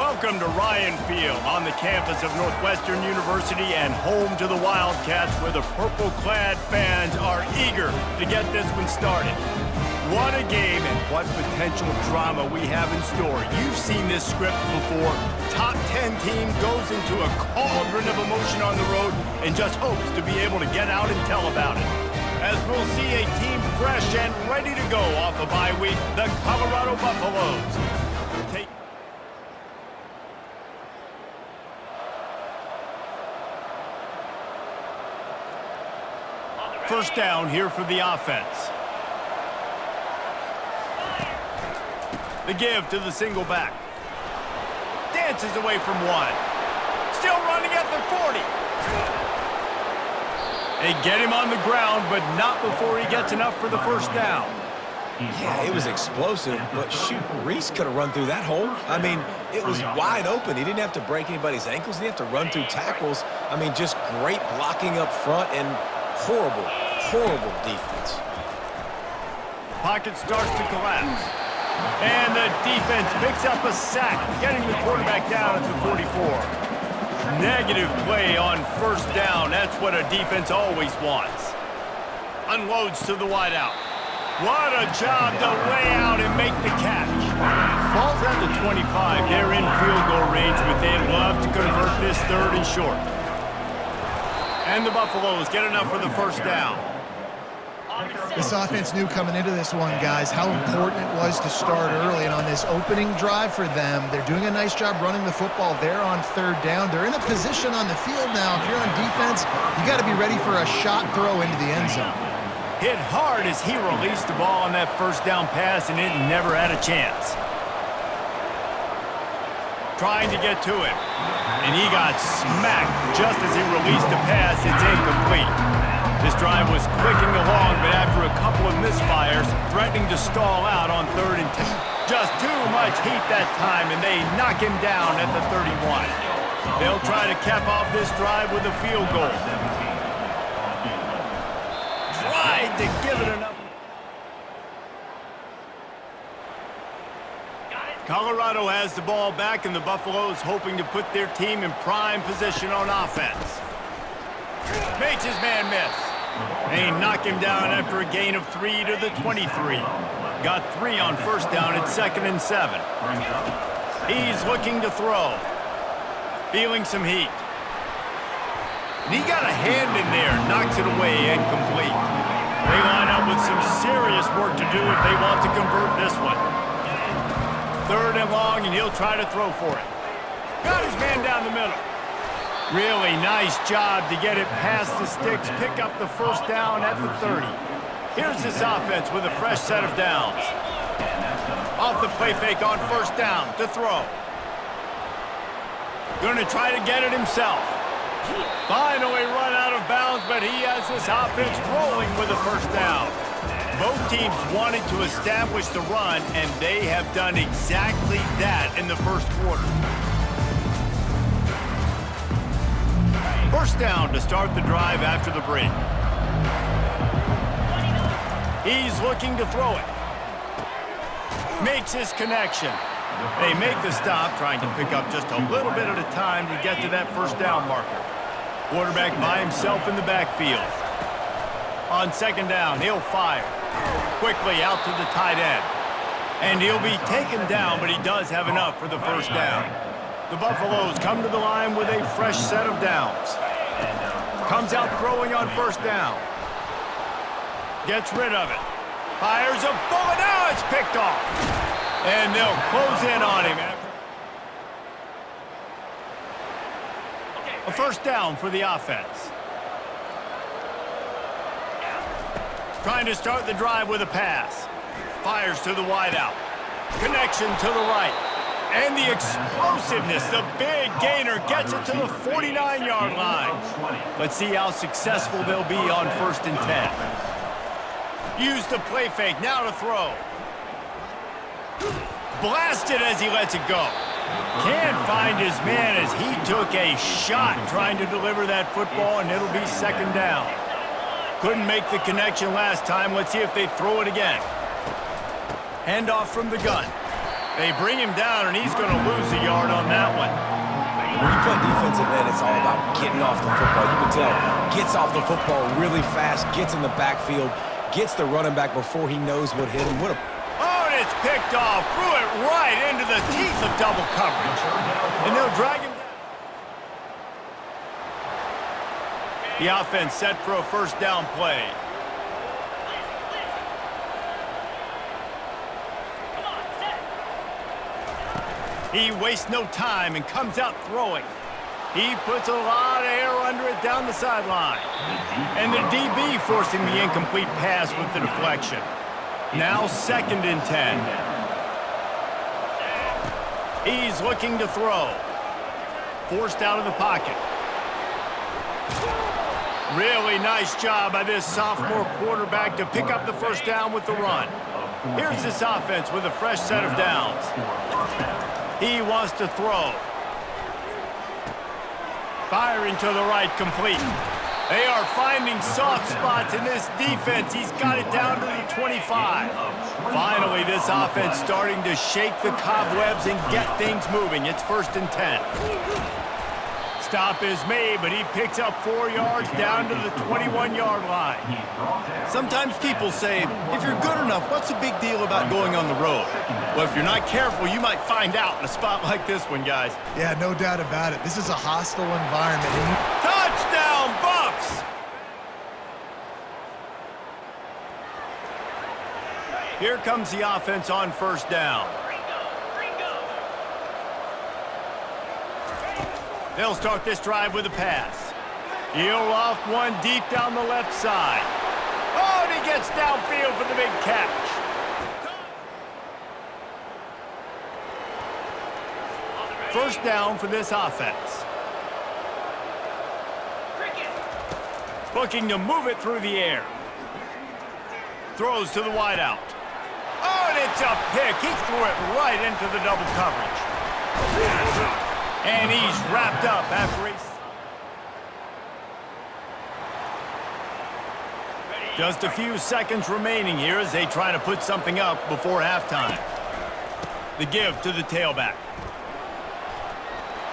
Welcome to Ryan Field on the campus of Northwestern University and home to the Wildcats, where the purple-clad fans are eager to get this one started. What a game and what potential drama we have in store. You've seen this script before. Top 10 team goes into a cauldron of emotion on the road and just hopes to be able to get out and tell about it. As we'll see a team fresh and ready to go off a bye week, the Colorado Buffaloes. First down here for the offense. The give to the single back. Dances away from one. Still running at the 40. They get him on the ground, but not before he gets enough for the first down. Yeah, it was explosive, but shoot, Reese could have run through that hole. I mean, it was wide open. He didn't have to break anybody's ankles. He didn't have to run through tackles. I mean, just great blocking up front and horrible defense. Pocket starts to collapse. And the defense picks up a sack, getting the quarterback down at the 44. Negative play on first down. That's what a defense always wants. Unloads to the wideout. What a job to lay out and make the catch. Ball's at the 25. They're in field goal range, but they'd love to convert this third and short. And the Buffaloes get enough for the first down. This offense knew coming into this one, guys, how important it was to start early. And on this opening drive for them, they're doing a nice job running the football. They're on third down. They're in a position on the field now. If you're on defense, you got to be ready for a shot throw into the end zone. Hit hard as he released the ball on that first down pass, and it never had a chance. Trying to get to him, and he got smacked just as he released the pass. It's incomplete. This drive was clicking along, but after a couple of misfires, threatening to stall out on 3rd and 10. Just too much heat that time, and they knock him down at the 31. They'll try to cap off this drive with a field goal. Tried to give it enough. Colorado has the ball back, and the Buffaloes hoping to put their team in prime position on offense. Makes his man miss. They knock him down after a gain of 3 to the 23. Got 3 on first down at 2nd and 7. He's looking to throw. Feeling some heat. And he got a hand in there, knocks it away, incomplete. They line up with some serious work to do if they want to convert this one. 3rd and long, and he'll try to throw for it. Got his man down the middle. Really nice job to get it past the sticks, pick up the first down at the 30. Here's this offense with a fresh set of downs. Off the play fake on first down to throw. Going to try to get it himself. Finally run out of bounds, but he has this offense rolling with a first down. Both teams wanted to establish the run, and they have done exactly that in the first quarter. First down to start the drive after the break. He's looking to throw it. Makes his connection. They make the stop, trying to pick up just a little bit at a time to get to that first down marker. Quarterback by himself in the backfield. On second down, he'll fire. Quickly out to the tight end. And he'll be taken down, but he does have enough for the first down. The Buffaloes come to the line with a fresh set of downs. Comes out throwing on first down. Gets rid of it. Fires a bullet. Now it's picked off. And they'll close in on him. A first down for the offense. Trying to start the drive with a pass. Fires to the wideout. Connection to the right. And the explosiveness, the big gainer gets it to the 49-yard line. Let's see how successful they'll be on 1st and 10. Use the play fake, now to throw. Blasted as he lets it go. Can't find his man as he took a shot trying to deliver that football, and it'll be second down. Couldn't make the connection last time. Let's see if they throw it again. Handoff from the gun. They bring him down, and he's going to lose a yard on that one. When you play defensive end, it's all about getting off the football. You can tell, gets off the football really fast, gets in the backfield, gets the running back before he knows what hit him. Oh, and it's picked off. Threw it right into the teeth of double coverage. And they'll drag him down. The offense set for a first down play. He wastes no time and comes out throwing. He puts a lot of air under it down the sideline. And the DB forcing the incomplete pass with the deflection. Now 2nd and 10. He's looking to throw. Forced out of the pocket. Really nice job by this sophomore quarterback to pick up the first down with the run. Here's this offense with a fresh set of downs. He wants to throw. Firing to the right, complete. They are finding soft spots in this defense. He's got it down to the 25. Finally, this offense starting to shake the cobwebs and get things moving. It's 1st and 10. Stop is made, but he picks up 4 yards down to the 21-yard line. Sometimes people say, if you're good enough, what's the big deal about going on the road? Well, if you're not careful, you might find out in a spot like this one, guys. Yeah, no doubt about it. This is a hostile environment. Touchdown, Buffs! Here comes the offense on first down. They'll start this drive with a pass. He'll loft one deep down the left side. Oh, and he gets downfield for the big catch. First down for this offense. Looking to move it through the air. Throws to the wideout. Oh, and it's a pick. He threw it right into the double coverage. And he's wrapped up after just a few seconds remaining here as they try to put something up before halftime. The give to the tailback.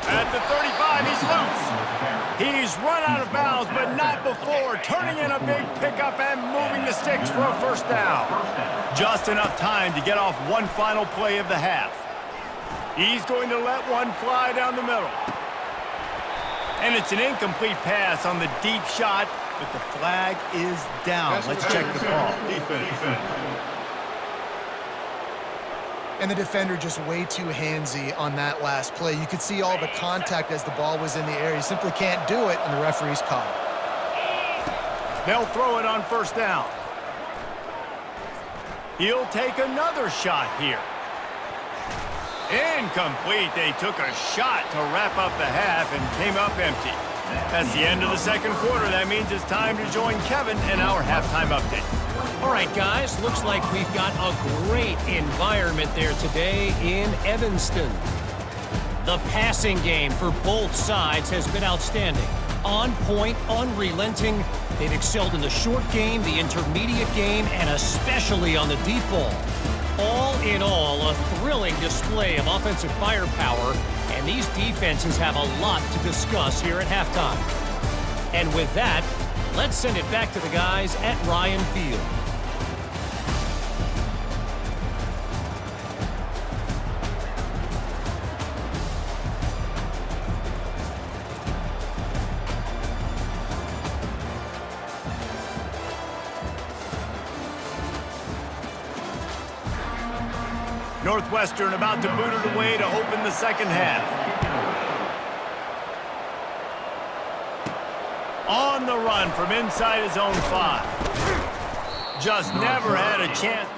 At the 35, he's loose. He's run out of bounds, but not before turning in a big pickup and moving the sticks for a first down. Just enough time to get off one final play of the half. He's going to let one fly down the middle. And it's an incomplete pass on the deep shot, but the flag is down. Let's check the call. And the defender just way too handsy on that last play. You could see all the contact as the ball was in the air. He simply can't do it, and the referee's call. They'll throw it on first down. He'll take another shot here. Incomplete. They took a shot to wrap up the half and came up empty. That's the end of the second quarter. That means it's time to join Kevin in our halftime update. All right, guys, looks like we've got a great environment there today in Evanston. The passing game for both sides has been outstanding. On point, unrelenting. They've excelled in the short game, the intermediate game, and especially on the deep ball. All in all, a thrilling display of offensive firepower, and these defenses have a lot to discuss here at halftime. And with that, let's send it back to the guys at Ryan Field. Northwestern about to boot it away to open the second half. On the run from inside his own 5. Just never had a chance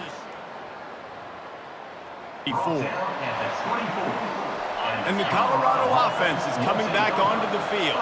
to before. And the Colorado offense is coming back onto the field.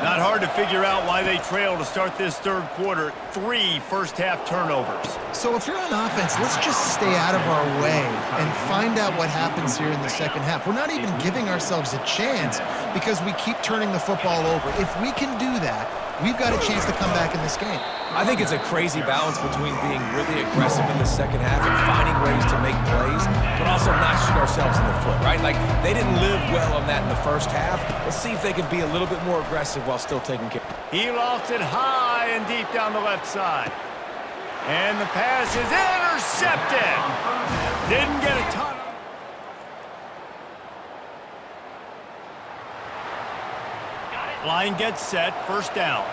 Not hard to figure out why they trail to start this third quarter. 3 first-half turnovers. So if you're on offense, let's just stay out of our way and find out what happens here in the second half. We're not even giving ourselves a chance because we keep turning the football over. If we can do that, we've got a chance to come back in this game. I think it's a crazy balance between being really aggressive in the second half and finding ways to make plays, but also not shoot ourselves in the foot, right? Like, they didn't live well on that in the first half. Let's see if they can be a little bit more aggressive while still taking care. He lofts it high and deep down the left side. And the pass is intercepted. Didn't get a ton. Line gets set, first down.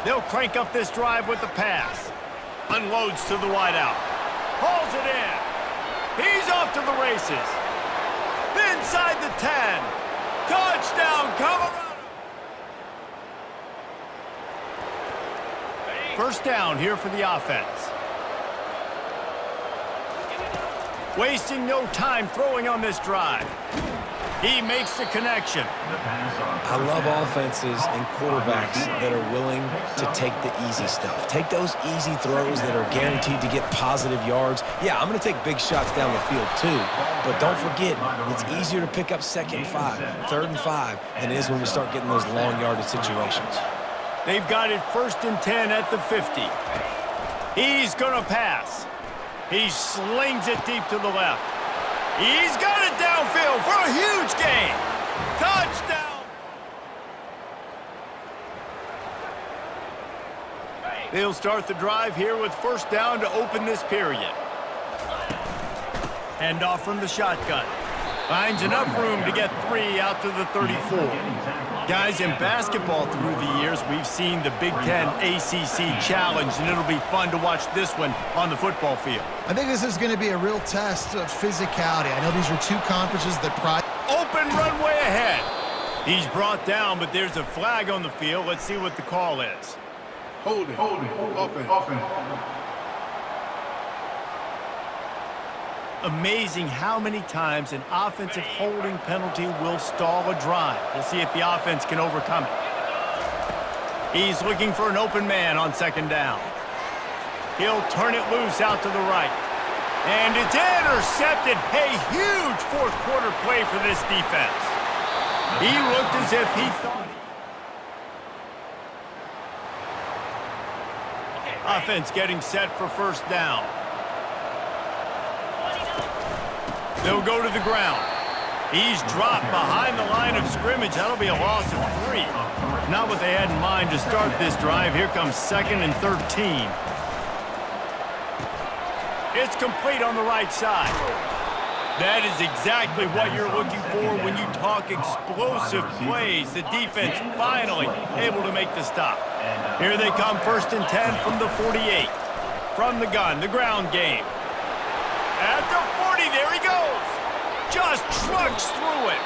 They'll crank up this drive with the pass. Unloads to the wideout. Hauls it in. He's off to the races. Inside the 10. Touchdown, Colorado. First down here for the offense. Wasting no time throwing on this drive. He makes the connection. I love offenses and quarterbacks that are willing to take the easy stuff. Take those easy throws that are guaranteed to get positive yards. Yeah, I'm going to take big shots down the field too, but don't forget, it's easier to pick up 2nd and 5, 3rd and 5 than it is when we start getting those long yardage situations. They've got it 1st and 10 at the 50. He's going to pass. He slings it deep to the left. He's got it downfield for a huge gain. Touchdown. They'll start the drive here with first down to open this period. Hand off from the shotgun. Finds enough room to get 3 out to the 34. Guys, in basketball through the years, we've seen the Big Ten ACC Challenge, and it'll be fun to watch this one on the football field. I think this is going to be a real test of physicality. I know these are two conferences that pride. Open runway ahead. He's brought down, but there's a flag on the field. Let's see what the call is. Hold it. Open. Amazing how many times an offensive holding penalty will stall a drive. We'll see if the offense can overcome it. He's looking for an open man on 2nd down. He'll turn it loose out to the right. And it's intercepted. A huge fourth quarter play for this defense. He looked as if he thought. Offense getting set for first down. They'll go to the ground. He's dropped behind the line of scrimmage. That'll be a loss of 3. Not what they had in mind to start this drive. Here comes 2nd and 13. It's complete on the right side. That is exactly what you're looking for when you talk explosive plays. The defense finally able to make the stop. Here they come, 1st and 10 from the 48. From the gun, the ground game. At the 40, there he goes. Just trucks through it.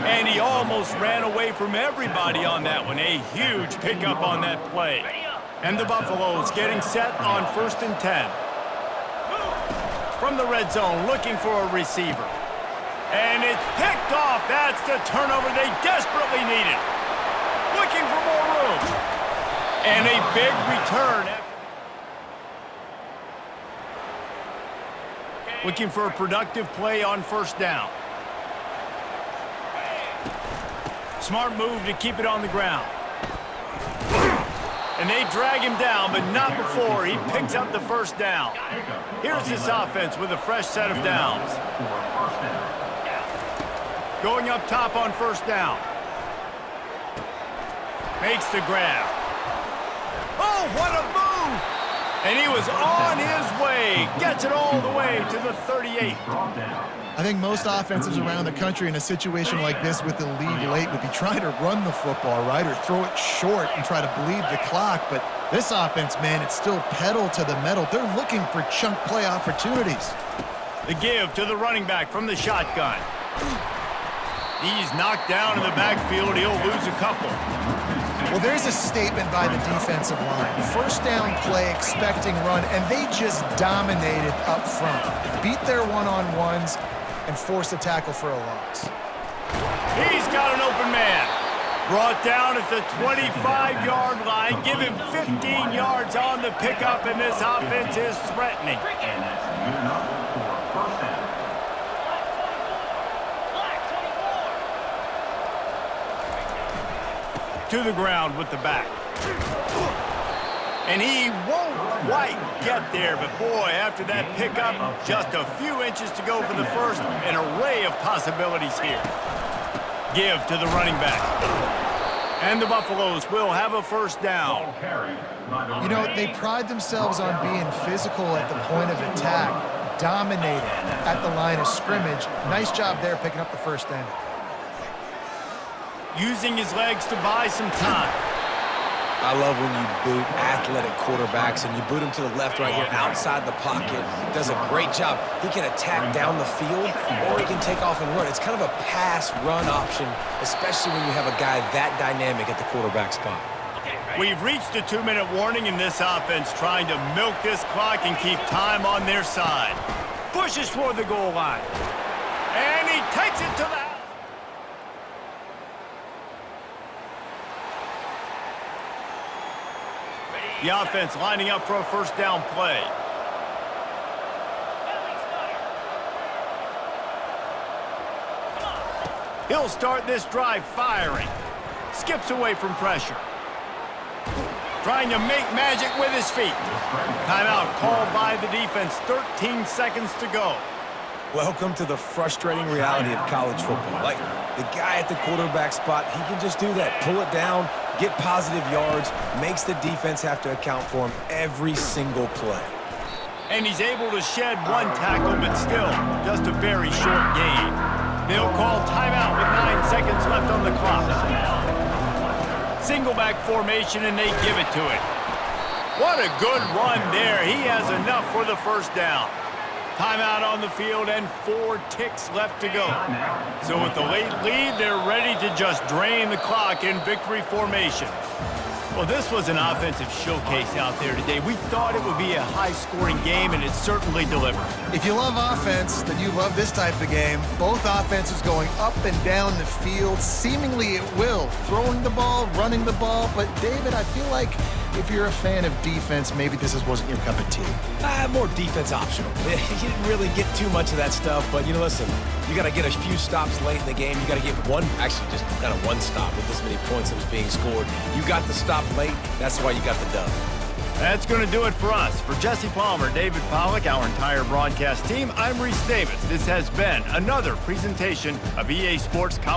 And he almost ran away from everybody on that one. A huge pickup on that play. And the Buffaloes getting set on 1st and 10. From the red zone, looking for a receiver. And it's picked off. That's the turnover they desperately needed. Looking for more room. And a big return. Looking for a productive play on first down. Smart move to keep it on the ground. And they drag him down, but not before he picks up the first down. Here's this offense with a fresh set of downs. Going up top on first down. Makes the grab. Oh, what a move! And he was on his way. Gets it all the way to the 38. I think most offenses around the country in a situation like this with the lead late would be trying to run the football, right, or throw it short and try to bleed the clock. But this offense, man, it's still pedal to the metal. They're looking for chunk play opportunities. The give to the running back from the shotgun. He's knocked down in the backfield. He'll lose a couple. Well, there's a statement by the defensive line. First down play, expecting run, and they just dominated up front. Beat their one-on-ones and forced a tackle for a loss. He's got an open man. Brought down at the 25-yard line. Give him 15 yards on the pickup, and this offense is threatening. To the ground with the back. And he won't quite get there, but boy, after that pickup, just a few inches to go for the first. An array of possibilities here. Give to the running back. And the Buffaloes will have a first down. You know, they pride themselves on being physical at the point of attack, dominating at the line of scrimmage. Nice job there picking up the first down. Using his legs to buy some time. I love when you boot athletic quarterbacks and you boot him to the left right here outside the pocket. Does a great job. He can attack down the field or he can take off and run. It's kind of a pass-run option, especially when you have a guy that dynamic at the quarterback spot. We've reached a 2-minute warning in this offense, trying to milk this clock and keep time on their side. Pushes toward the goal line. And he takes it to the house. The offense lining up for a first down play. He'll start this drive firing. Skips away from pressure. Trying to make magic with his feet. Timeout called by the defense. 13 seconds to go. Welcome to the frustrating reality of college football. Like, the guy at the quarterback spot, he can just do that. Pull it down, get positive yards, makes the defense have to account for him every single play. And he's able to shed one tackle, but still, just a very short gain. They'll call timeout with 9 seconds left on the clock. Single back formation, and they give it to it. What a good run there. He has enough for the first down. Timeout on the field and 4 ticks left to go. So with the late lead, they're ready to just drain the clock in victory formation. Well, this was an offensive showcase out there today. We thought it would be a high-scoring game, and it certainly delivered. If you love offense, then you love this type of game. Both offenses going up and down the field, seemingly at will. Throwing the ball, running the ball. But, David, I feel like if you're a fan of defense, maybe this wasn't your cup of tea. More defense optional. You didn't really get too much of that stuff, but, listen, you got to get a few stops late in the game. You got to get just kind of one stop with this many points that was being scored. You got the stop late. That's why you got the dub. That's going to do it for us. For Jesse Palmer, David Pollack, our entire broadcast team, I'm Reese Davis. This has been another presentation of EA Sports College.